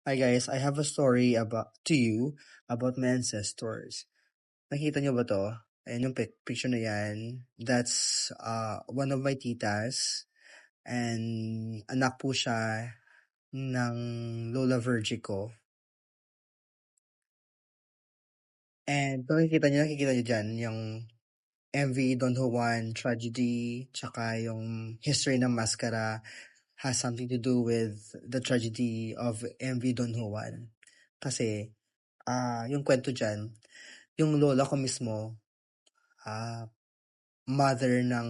Hi guys, I have a story to you about my ancestors. Nakita niyo ba to? Ayan yung picture na yan. That's one of my titas. And anak po siya ng Lola Virgie ko. And nakikita niyo dyan yung MV Don Juan tragedy, tsaka yung history ng Mascara has something to do with the tragedy of MV Don Juan. Kasi, yung kwento dyan, yung lola ko mismo, mother ng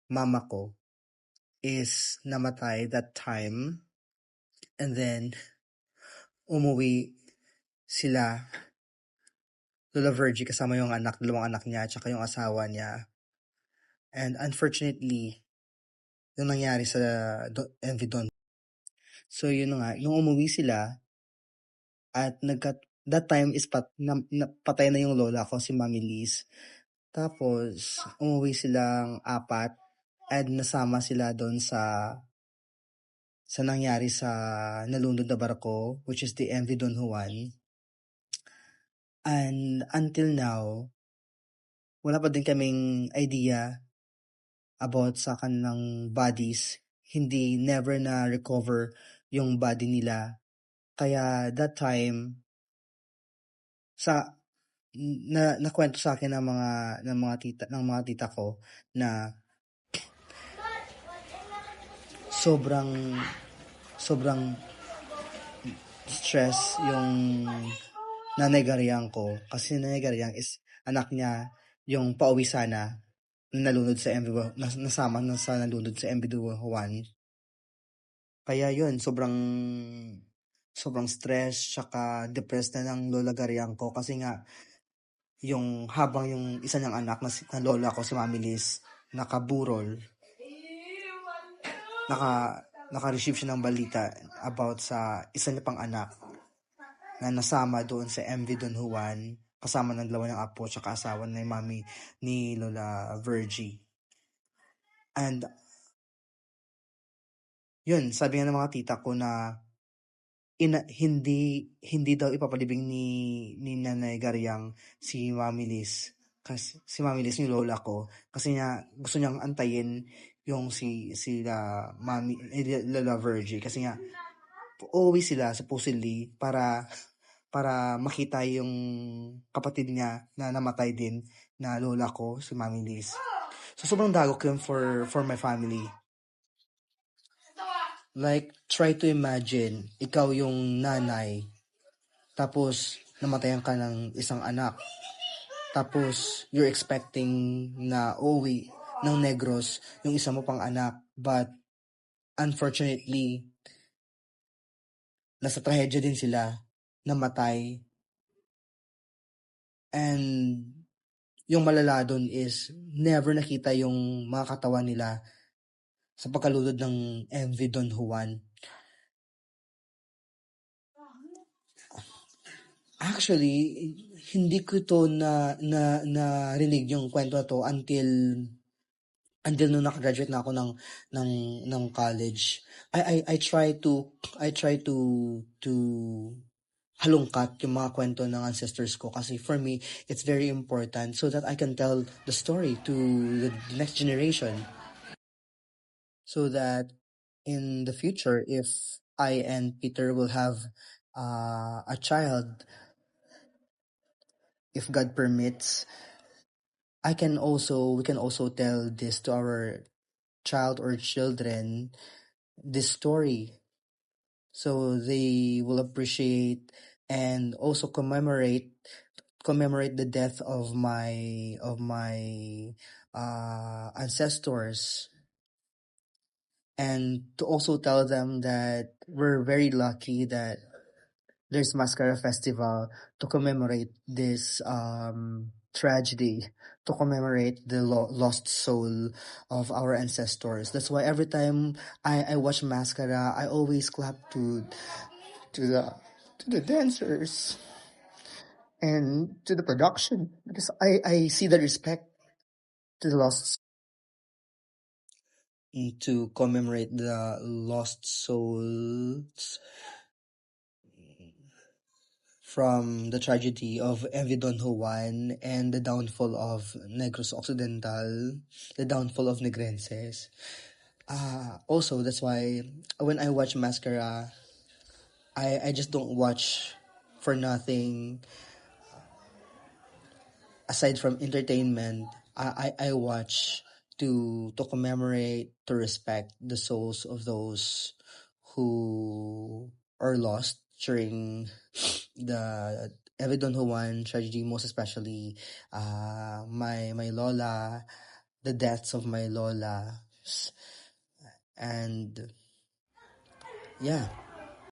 mama ko, is namatay that time. And then, umuwi sila, Lola Virgie, kasama yung dalawang anak niya, tsaka yung asawa niya. And unfortunately, yung nangyari sa MV Don. So, yun nga, yung umuwi sila, at that time is patay na yung lola ko, si Mami Liz. Tapos, umuwi silang apat at nasama sila doon sa nangyari sa nalunod na barko, which is the MV Don Juan. And until now, wala pa din kaming idea about sa kanilang bodies. Never na recover yung body nila. Kaya that time, nakwento sa akin ng mga tita ko na sobrang stress yung Nanay Gariang ko, kasi Nanay Gariang is anak niya yung pauwi sana nalunod sa MV, nasama na sa nalunod sa MV Juan. Kaya yun, sobrang stress tsaka depressed na ng Lola Gariang ko, kasi nga habang yung isa niyang anak na lola ko, si Mami Liz, nakaburol, naka-receive siya ng balita about sa isa niya pang anak na nasama doon sa MV Don Juan, kasama ng dalawa niyang apo tsaka asawa ni mami ni Lola Virgie. And yun, sabi nga ng mga tita ko na hindi daw ipapalibing ni Nanay Gariang si Mami Liz, kasi si Mami Liz yung lola ko, kasi nga gusto niyang antayin yung Lola Virgie, kasi nga uuwi sila supposedly para makita yung kapatid niya na namatay din na lola ko, si Mami Liz. So, sobrang dagok yun for my family. Like, try to imagine, ikaw yung nanay, tapos namatayan ka ng isang anak. Tapos, you're expecting na uwi ng Negros yung isa mo pang anak. But, unfortunately, nasa trahedya din sila, namatay. And yung malala doon is never nakita yung mga katawan nila sa pagkalulod ng MV Don Juan. Actually, hindi ko to narinig yung kwento na to until nung nakagraduate na ako ng college. I try to halungkat yung mga kwento ng ancestors ko, kasi for me it's very important so that I can tell the story to the next generation, so that in the future, if I and Peter will have a child, if God permits, we can also tell this to our child or children, this story, so they will appreciate and also commemorate the death of my ancestors, and to also tell them that we're very lucky that there's Mascara Festival to commemorate this tragedy, to commemorate the lost soul of our ancestors. That's why every time I watch Mascara, I always clap to the dancers and to the production, because I see the respect to the lost, to commemorate the lost souls from the tragedy of Envy Don Juan and the downfall of Negros Occidental, the downfall of Negrenses. Also, that's why when I watch Mascara, I just don't watch for nothing aside from entertainment. I watch to commemorate, to respect the souls of those who are lost during the Evidon Juan tragedy, most especially my lola, the deaths of my lola, and yeah.